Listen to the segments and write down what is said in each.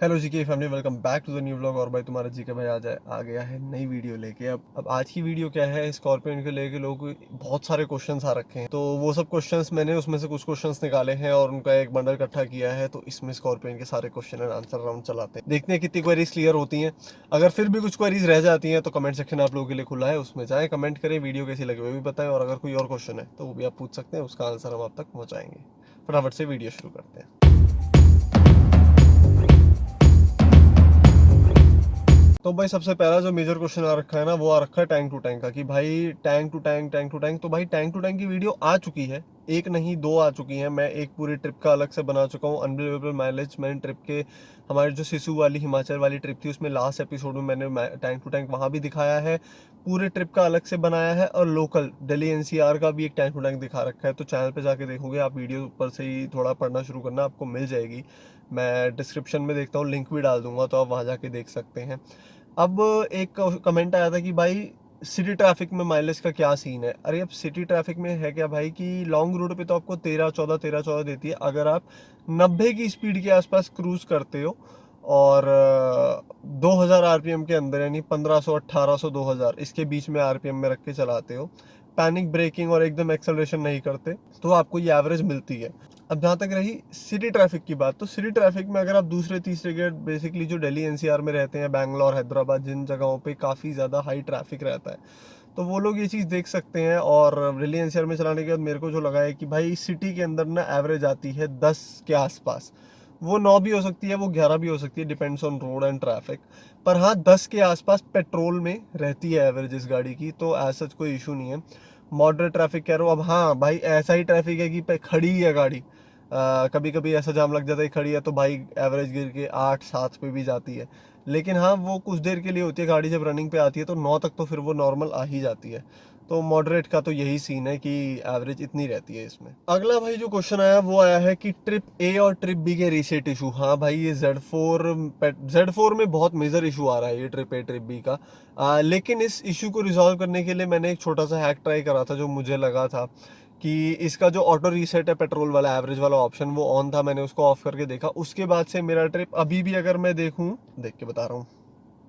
Hello G K family, welcome back to the new vlog. और भाई तुम्हारा जी के भाई आ गया है नई वीडियो लेके। अब आज की वीडियो क्या है, स्कॉर्पियन को लेके लोगों को बहुत सारे क्वेश्चंस आ रखे हैं। तो वो सब क्वेश्चंस मैंने उसमें से कुछ क्वेश्चंस निकाले हैं और उनका एक बंडल इकट्ठा किया है। तो इसमें स्कॉर्पियन के सारे क्वेश्चन एंड आंसर राउंड चलाते हैं, देखते हैं कितनी क्वेरीज क्लियर होती हैं। अगर फिर भी कुछ क्वेरीज रह जाती हैं तो कमेंट सेक्शन आप लोगों के लिए खुला है, उसमें जाए कमेंट करें, वीडियो कैसी लगी वो भी बताएं। और अगर कोई और क्वेश्चन है तो वो भी आप पूछ सकते हैं, उसका आंसर हम आप तक पहुंचाएंगे। फटाफट से वीडियो शुरू करते हैं। तो भाई सबसे पहला जो मेजर क्वेश्चन आ रखा है ना, वो आ रखा है टैंक टू टैंक का, कि भाई टैंक टू टैंक। तो भाई टैंक टू टैंक की वीडियो आ चुकी है, एक नहीं दो आ चुकी है। मैं एक पूरी ट्रिप का अलग से बना चुका हूँ, अनबिलीवेबल माइलेज। मैंने ट्रिप के हमारी जो सिसु वाली हिमाचल वाली ट्रिप थी, उसमें लास्ट एपिसोड में मैंने टैंक टू टैंक वहाँ भी दिखाया है, पूरे ट्रिप का अलग से बनाया है। और लोकल दिल्ली एनसीआर का भी एक टैंक टू टैंक दिखा रखा है। तो चैनल पे जाके देखोगे आप, वीडियो ऊपर से ही थोड़ा पढ़ना शुरू करना, आपको मिल जाएगी। मैं डिस्क्रिप्शन में देखता हूँ, लिंक भी डाल दूंगा, तो आप वहाँ जाके देख सकते हैं। अब एक कमेंट आया था कि भाई सिटी ट्रैफिक में माइलेज का क्या सीन है। अरे अब सिटी ट्रैफिक में है क्या भाई, कि लॉन्ग रूट पे तो आपको 13-14 देती है अगर आप 90 की स्पीड के आसपास क्रूज करते हो। और 2000 आरपीएम के अंदर, यानी 1500 1800 2000 इसके बीच में आरपीएम में रख के चलाते हो, पैनिक ब्रेकिंग और एकदम एक्सेलरेशन नहीं करते, तो आपको ये एवरेज मिलती है। अब जहाँ तक रही सिटी ट्रैफिक की बात, तो सिटी ट्रैफिक में अगर आप दूसरे तीसरे गेट, बेसिकली जो दिल्ली एनसीआर में रहते हैं, बैंगलोर हैदराबाद, जिन जगहों पे काफ़ी ज़्यादा हाई ट्रैफिक रहता है, तो वो लोग ये चीज़ देख सकते हैं। और दिल्ली एनसीआर में चलाने के बाद मेरे को जो लगा है कि भाई सिटी के अंदर ना एवरेज आती है 10 के आसपास। वो 9 भी हो सकती है, वो 11 भी हो सकती है, depends on road and traffic. पर हाँ, 10 के आसपास पेट्रोल में रहती है एवरेज इस गाड़ी की, तो ऐसा कोई इशू नहीं है। मॉडरेट ट्रैफिक कह रहा हूँ। अब हाँ भाई, ऐसा ही ट्रैफिक है कि खड़ी है गाड़ी, कभी कभी ऐसा जाम लग जाता है, खड़ी है तो भाई एवरेज गिर के 8-7 पे भी जाती है। लेकिन हाँ, वो कुछ देर के लिए होती है, गाड़ी जब रनिंग पे आती है तो 9 तक तो फिर वो नॉर्मल आ ही जाती है। तो मॉडरेट का तो यही सीन है कि एवरेज इतनी रहती है इसमें। अगला भाई जो क्वेश्चन आया वो आया है कि ट्रिप ए और ट्रिप बी के रीसेट इशू। हाँ भाई, ये Z4 में बहुत मेजर इशू आ रहा है, ये ट्रिप ए ट्रिप बी का। लेकिन इस इशू को रिजॉल्व करने के लिए मैंने एक छोटा सा हैक ट्राई करा था, जो मुझे लगा था कि इसका जो ऑटो रीसेट है, पेट्रोल वाला एवरेज वाला ऑप्शन, वो ऑन था। मैंने उसको ऑफ करके देखा, उसके बाद से मेरा ट्रिप अभी भी, अगर मैं देखूं, देख के बता रहा हूँ,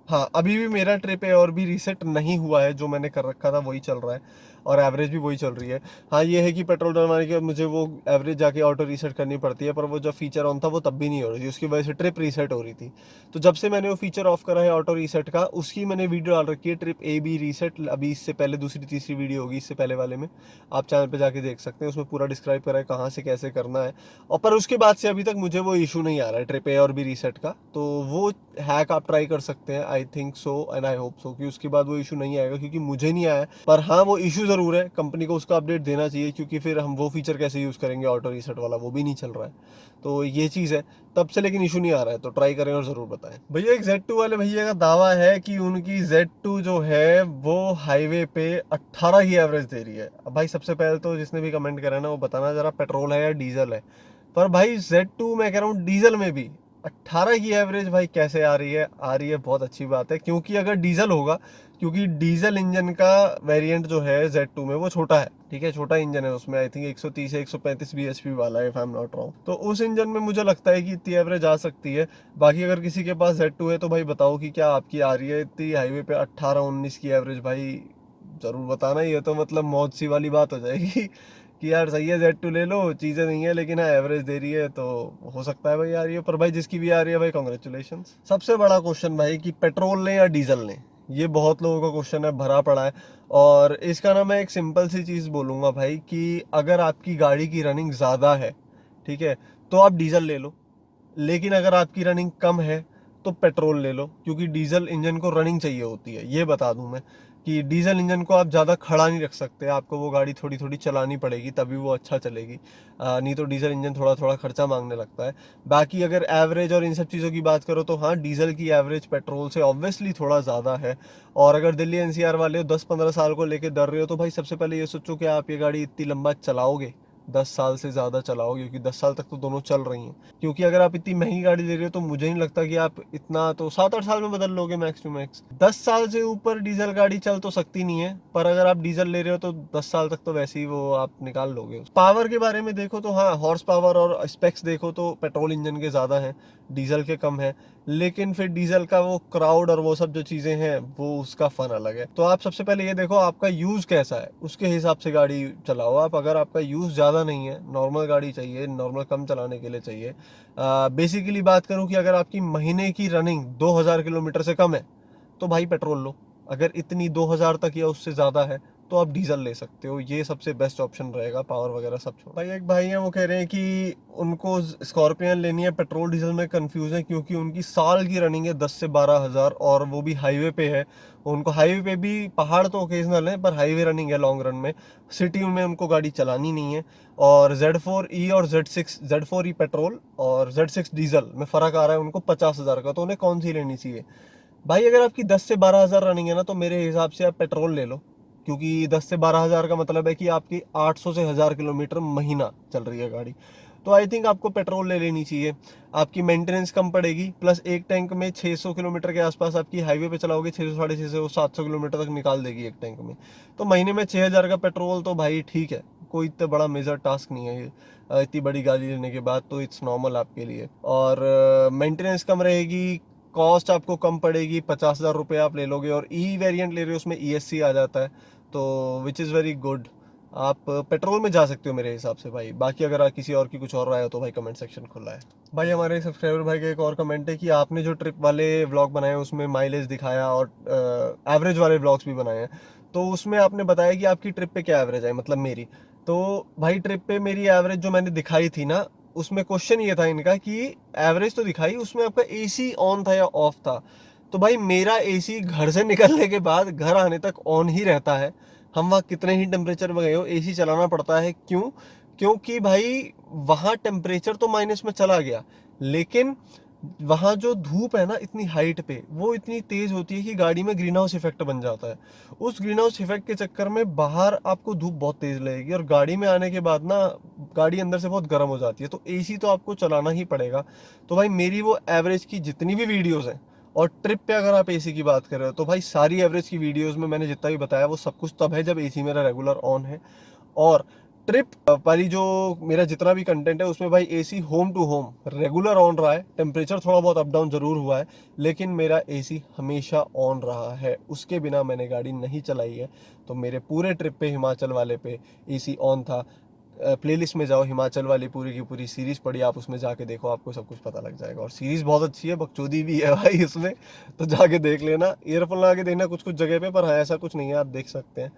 हाँ अभी भी मेरा ट्रिप है और भी रीसेट नहीं हुआ है। जो मैंने कर रखा था वही चल रहा है और एवरेज भी वही चल रही है। हाँ ये है कि पेट्रोल डलवाने के बाद मुझे वो एवरेज जाके ऑटो रीसेट करनी पड़ती है, पर वो जब फीचर ऑन था वो तब भी नहीं हो रही थी, उसकी वजह से ट्रिप रीसेट हो रही थी। तो जब से मैंने वो फीचर ऑफ करा है ऑटो रीसेट का, उसकी मैंने वीडियो डाल रखी है, ट्रिप ए बी रीसेट। अभी इससे पहले दूसरी तीसरी वीडियो होगी इससे पहले वाले में, आप चैनल पर जाके देख सकते हैं, उसमें पूरा डिस्क्राइब करा है कहाँ से कैसे करना है। और पर उसके बाद से अभी तक मुझे वो इशू नहीं आ रहा है ट्रिप ए और बी रीसेट का। तो वो हैक आप ट्राई कर सकते हैं, I think so and I hope so, कि उसके बाद वो इशू नहीं आएगा, क्योंकि मुझे नहीं आया। पर हाँ, वो इशू जरूर है, कंपनी को उसका अपडेट देना चाहिए, क्योंकि फिर हम वो फीचर कैसे यूज करेंगे, ऑटो रीसेट वाला वो भी नहीं चल रहा है। तो ये चीज़ है तब से, लेकिन इशू नहीं आ रहा है, तो ट्राई करें और ज़रूर बताएं। भैया एक Z2 वाले भैया का दावा है कि उनकी Z2 जो है वो हाईवे पे 18 की एवरेज दे रही है। अब भाई सबसे पहले तो जिसने भी कमेंट करा ना, वो बताना जरा पेट्रोल है या डीजल है। पर भाई Z2 मैं कह रहा हूँ डीजल में भी 18 की एवरेज भाई कैसे आ रही है? आ रही है, बहुत अच्छी बात है, क्योंकि अगर डीजल होगा, क्योंकि डीजल इंजन का वेरिएंट जो है Z2 में वो छोटा है, ठीक है, छोटा इंजन है उसमें, आई थिंक 130 या 135 bhp वाला है, if I am not wrong. तो उस इंजन में मुझे लगता है कि इतनी एवरेज आ सकती है। बाकी अगर किसी के पास Z2 है तो भाई बताओ कि क्या आपकी आ रही है इतनी हाईवे पे 18-19 की एवरेज? भाई जरूर बताना, ये तो मतलब मौत सी वाली बात हो जाएगी कि यार सही है, Z2 ले लो, चीज़ें नहीं है लेकिन हाँ एवरेज दे रही है, तो हो सकता है भाई आ रही है। पर भाई जिसकी भी आ रही है भाई कॉन्ग्रेचुलेशन। सबसे बड़ा क्वेश्चन भाई कि पेट्रोल लें या डीजल लें, ये बहुत लोगों का क्वेश्चन है, भरा पड़ा है। और इसका ना मैं एक सिंपल सी चीज़ बोलूँगा भाई, कि अगर आपकी गाड़ी की रनिंग ज़्यादा है, ठीक है, तो आप डीजल ले लो। लेकिन अगर आपकी रनिंग कम है तो पेट्रोल ले लो, क्योंकि डीजल इंजन को रनिंग चाहिए होती है। ये बता दूं मैं कि डीजल इंजन को आप ज़्यादा खड़ा नहीं रख सकते, आपको वो गाड़ी थोड़ी थोड़ी चलानी पड़ेगी तभी वो अच्छा चलेगी। नहीं तो डीजल इंजन थोड़ा थोड़ा खर्चा मांगने लगता है। बाकी अगर एवरेज और इन सब चीज़ों की बात करो तो हाँ, डीजल की एवरेज पेट्रोल से ऑब्वियसली थोड़ा ज़्यादा है। और अगर दिल्ली एनसीआर वाले हो, 10-15 साल को लेकर डर रहे हो, तो भाई सबसे पहले ये सोचो कि आप ये गाड़ी इतनी लंबा चलाओगे, 10 साल से ज़्यादा चलाओगे, क्योंकि 10 साल तक तो दोनों चल रही हैं। क्योंकि अगर आप इतनी महंगी गाड़ी ले रहे हो तो मुझे नहीं लगता कि आप इतना, तो 7-8 साल में बदल लोगे मैक्स टू मैक्स। 10 साल से ऊपर डीजल गाड़ी चल तो सकती नहीं है, पर अगर आप डीजल ले रहे हो तो 10 साल तक तो वैसे ही वो आप निकाल लोगे। पावर के बारे में देखो तो हाँ, हॉर्स पावर और स्पेक्स देखो तो पेट्रोल इंजन के ज़्यादा हैं, डीजल के कम है, लेकिन फिर डीजल का वो क्राउड और वो सब जो चीज़ें हैं वो उसका फन अलग है। तो आप सबसे पहले ये देखो आपका यूज़ कैसा है, उसके हिसाब से गाड़ी चलाओ आप। अगर आपका यूज़ ज़्यादा नहीं है, नॉर्मल गाड़ी चाहिए, नॉर्मल कम चलाने के लिए चाहिए, बेसिकली बात करूँ कि अगर आपकी महीने की रनिंग 2000 किलोमीटर से कम है तो भाई पेट्रोल लो। अगर इतनी 2000 तक या उससे ज़्यादा है तो आप डीजल ले सकते हो, ये सबसे बेस्ट ऑप्शन रहेगा। पावर वगैरह सब छोड़। भाई एक भाई हैं वो कह रहे हैं कि उनको स्कॉर्पियन लेनी है, पेट्रोल डीजल में कंफ्यूज है क्योंकि उनकी साल की रनिंग है 10 से 12 हज़ार और वो भी हाईवे पे है। उनको हाईवे पे भी, पहाड़ तो ओकेजनल है पर हाईवे रनिंग है लॉन्ग रन में, सिटी में उनको गाड़ी चलानी नहीं है। और Z4E और Z4E पेट्रोल और Z6 डीजल में फ़र्क आ रहा है उनको 50 हज़ार का, तो उन्हें कौन सी लेनी चाहिए? भाई अगर आपकी 10 से 12 हज़ार रनिंग है ना तो मेरे हिसाब से आप पेट्रोल ले लो, क्योंकि 10 से 12 हज़ार का मतलब है कि आपकी 800 से 1000 किलोमीटर महीना चल रही है गाड़ी। तो आई थिंक आपको पेट्रोल ले लेनी चाहिए। आपकी मेंटेनेंस कम पड़ेगी, प्लस एक टैंक में 600 किलोमीटर के आसपास आपकी हाईवे पे चलाओगे, 600 650 700 किलोमीटर तक निकाल देगी एक टैंक में। तो महीने में 6000 का पेट्रोल तो भाई ठीक है, कोई इतना बड़ा मेजर टास्क नहीं है ये। इतनी बड़ी गाड़ी लेने के बाद तो इट्स नॉर्मल आपके लिए। और मेंटेनेंस कम रहेगी, कॉस्ट आपको कम पड़ेगी, 50,000 रुपये आप ले लोगे। और ई वेरिएंट ले रहे हो उसमें ESC आ जाता है, तो विच इज़ वेरी गुड। आप पेट्रोल में जा सकते हो मेरे हिसाब से भाई। बाकी अगर आप किसी और की कुछ और राय हो तो भाई कमेंट सेक्शन खुला है। भाई हमारे सब्सक्राइबर भाई का एक और कमेंट है कि आपने जो ट्रिप वाले व्लॉग बनाए उसमें माइलेज दिखाया और एवरेज वाले व्लॉग्स भी बनाए हैं, तो उसमें आपने बताया कि आपकी ट्रिप पे क्या एवरेज है, मतलब मेरी। तो भाई ट्रिप पे मेरी एवरेज जो मैंने दिखाई थी ना, उसमें क्वेश्चन ये था इनका कि एवरेज तो दिखाई, उसमें आपका AC ऑन था या ऑफ था? तो भाई मेरा AC घर से निकलने के बाद घर आने तक ऑन ही रहता है। हम वहाँ कितने ही टेम्परेचर में गए हो AC चलाना पड़ता है। क्यों? क्योंकि भाई वहाँ टेम्परेचर तो माइनस में चला गया, लेकिन वहाँ जो धूप है ना इतनी हाइट पे, वो इतनी तेज होती है कि गाड़ी में ग्रीन हाउस इफेक्ट बन जाता है। उस ग्रीन हाउस इफेक्ट के चक्कर में बाहर आपको धूप बहुत तेज लगेगी और गाड़ी में आने के बाद ना गाड़ी अंदर से बहुत गर्म हो जाती है, तो AC तो आपको चलाना ही पड़ेगा। तो भाई मेरी वो एवरेज की जितनी भी वीडियोस हैं, और ट्रिप पे अगर आप AC की बात कर रहे हो तो भाई सारी एवरेज की वीडियोस में मैंने जितना भी बताया वो सब कुछ तब है जब AC मेरा रेगुलर ऑन है। और ट्रिप वाली जो मेरा जितना भी कंटेंट है उसमें भाई AC home to home regular on रहा है। टेम्परेचर थोड़ा बहुत अप डाउन जरूर हुआ है, लेकिन मेरा AC हमेशा ऑन रहा है, उसके बिना मैंने गाड़ी नहीं चलाई है। तो मेरे पूरे ट्रिप पे हिमाचल वाले पे AC ऑन था। प्लेलिस्ट में जाओ, हिमाचल वाली पूरी की पूरी सीरीज पड़ी, आप उसमें जाके देखो, आपको सब कुछ पता लग जाएगा। और सीरीज बहुत अच्छी है, बकचोदी भी है भाई उसमें, तो जाके देख लेना। ईयरफोन लगा के देखना कुछ कुछ जगह पे, पर हाँ ऐसा कुछ नहीं है, आप देख सकते हैं।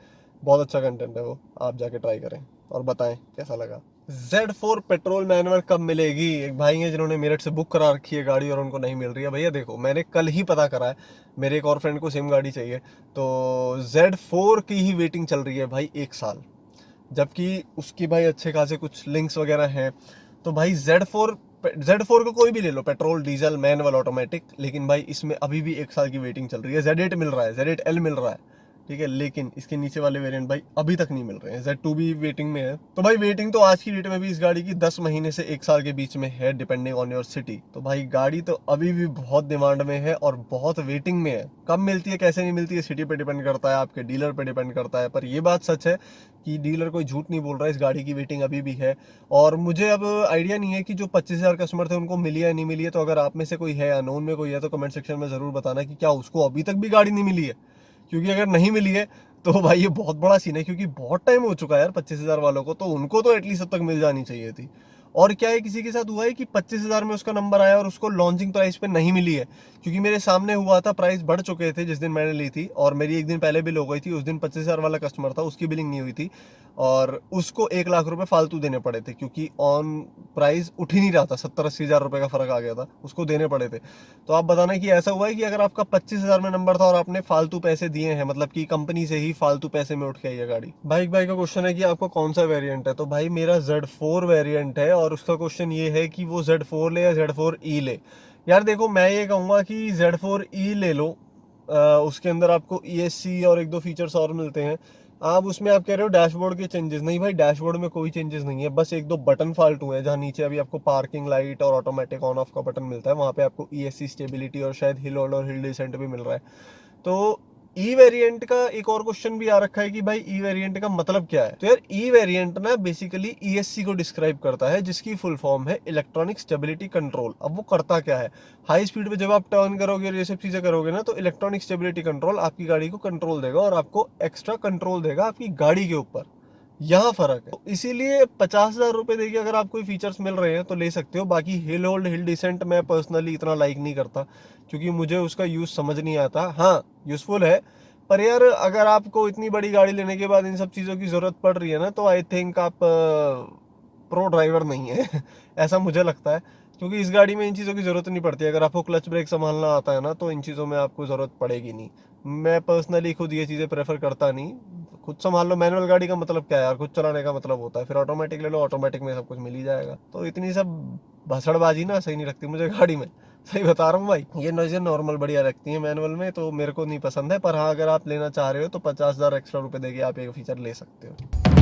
बहुत अच्छा कंटेंट है वो, आप जाके ट्राई करें और बताएं कैसा लगा। Z4 पेट्रोल मैनुअल कब मिलेगी? एक भाई हैं जिन्होंने मेरठ से बुक करा रखी है गाड़ी और उनको नहीं मिल रही है। भैया देखो, मैंने कल ही पता करा है, मेरे एक और फ्रेंड को सेम गाड़ी चाहिए, तो Z4 की ही वेटिंग चल रही है भाई 1 साल, जबकि उसकी भाई अच्छे खासे कुछ लिंक्स वगैरह हैं। तो भाई Z4 को कोई भी ले लो, पेट्रोल डीजल मैनुअल ऑटोमेटिक, लेकिन भाई इसमें अभी भी 1 साल की वेटिंग चल रही है। Z8 मिल रहा है, Z8L मिल रहा है, ठीक है, लेकिन इसके नीचे वाले वेरिएंट भाई अभी तक नहीं मिल रहे हैं। Z2 भी वेटिंग में है। तो भाई वेटिंग तो आज की डेट में भी इस गाड़ी की 10 महीने से 1 साल के बीच में है, डिपेंडिंग ऑन योर सिटी। तो भाई गाड़ी तो अभी भी बहुत डिमांड में है और बहुत वेटिंग में है। कब मिलती है कैसे नहीं मिलती है सिटी पे डिपेंड करता है, आपके डीलर पे डिपेंड करता है, पर ये बात सच है कि डीलर कोई झूठ नहीं बोल रहा है, इस गाड़ी की वेटिंग अभी भी है। और मुझे अब आइडिया नहीं है कि जो 25,000 कस्टमर थे उनको मिली है नहीं मिली है, तो अगर आप में से कोई है, अनोन में कोई है, तो कमेंट सेक्शन में जरूर बताना कि क्या उसको अभी तक भी गाड़ी नहीं मिली है। क्योंकि अगर नहीं मिली है तो भाई ये बहुत बड़ा सीन है, क्योंकि बहुत टाइम हो चुका है यार 25,000 वालों को, तो उनको तो एटलीस्ट अब तक मिल जानी चाहिए थी। और क्या है, किसी के साथ हुआ है कि 25,000 में उसका नंबर आया और उसको लॉन्चिंग प्राइस पे नहीं मिली है? क्योंकि मेरे सामने हुआ था, प्राइस बढ़ चुके थे जिस दिन मैंने ली थी, और मेरी एक दिन पहले बिल हो गई थी। उस दिन 25,000 वाला कस्टमर था, उसकी बिलिंग नहीं हुई थी और उसको 1 लाख रुपए फालतू देने पड़े थे, क्योंकि ऑन प्राइस उठ ही नहीं रहा था, 70-80 हज़ार रुपए का फर्क आ गया था, उसको देने पड़े थे। तो आप बताना कि ऐसा हुआ है कि अगर आपका 25,000 में नंबर था और आपने फालतू पैसे दिए हैं, मतलब कि कंपनी से ही फालतू पैसे में उठ के आई है गाड़ी। बाइक भाई का क्वेश्चन है कि आपको कौन सा वेरिएंट है, तो भाई मेरा Z4 वेरिएंट है, और उसका क्वेश्चन ये है कि वो Z4 ले या Z4E ले। यार देखो, मैं ये कहूँगा कि Z4E ले लो। उसके अंदर आपको ESC और एक दो फीचर्स और मिलते हैं। आप उसमें आप कह रहे हो डैशबोर्ड के चेंजेस, नहीं भाई डैशबोर्ड में कोई चेंजेस नहीं है, बस एक दो बटन फाल्टू है। जहाँ नीचे अभी आपको पार्किंग लाइट और ऑटोमेटिक ऑन ऑफ का बटन मिलता है, वहाँ पे आपको ESC स्टेबिलिटी और शायद हिल होल्ड और हिल डिसेंट भी मिल रहा है। तो ई वेरिएंट का एक और क्वेश्चन भी आ रखा है कि भाई ई वेरिएंट का मतलब क्या है। तो यार ई वेरिएंट ना बेसिकली ईएससी को डिस्क्राइब करता है, जिसकी फुल फॉर्म है इलेक्ट्रॉनिक स्टेबिलिटी कंट्रोल। अब वो करता क्या है, हाई स्पीड पे जब आप टर्न करोगे और ये सब चीजें करोगे ना, तो इलेक्ट्रॉनिक स्टेबिलिटी कंट्रोल आपकी गाड़ी को कंट्रोल देगा और आपको एक्स्ट्रा कंट्रोल देगा आपकी गाड़ी के ऊपर। यहाँ फर्क है। तो इसीलिए 50,000 रुपए देके अगर आपको फीचर्स मिल रहे हैं तो ले सकते हो। बाकी हिल होल्ड हिल डिसेंट मैं पर्सनली इतना लाइक नहीं करता, क्योंकि मुझे उसका यूज समझ नहीं आता। हाँ यूजफुल है, पर यार अगर आपको इतनी बड़ी गाड़ी लेने के बाद इन सब चीज़ों की ज़रूरत पड़ रही है ना, तो आई थिंक आप प्रो ड्राइवर नहीं है ऐसा मुझे लगता है, क्योंकि इस गाड़ी में इन चीज़ों की ज़रूरत नहीं पड़ती। अगर आपको क्लच ब्रेक संभालना आता है ना, तो इन चीज़ों में आपको ज़रूरत पड़ेगी नहीं। मैं पर्सनली खुद ये चीज़ें प्रेफर करता नहीं। खुद संभाल लो, मैनुअल गाड़ी का मतलब क्या है यार, खुद चलाने का मतलब होता है। फिर ऑटोमेटिक ले लो, ऑटोमेटिक में सब कुछ मिल ही जाएगा। तो इतनी सब भसड़बाजी ना सही नहीं लगती मुझे गाड़ी में, सही बता रहा हूँ भाई। ये नॉइज़ नॉर्मल बढ़िया लगती है मैनुअल में, तो मेरे को नहीं पसंद है। पर हाँ, अगर आप लेना चाह रहे हो तो 50,000 एक्स्ट्रा रुपए देके आप ये फीचर ले सकते हो।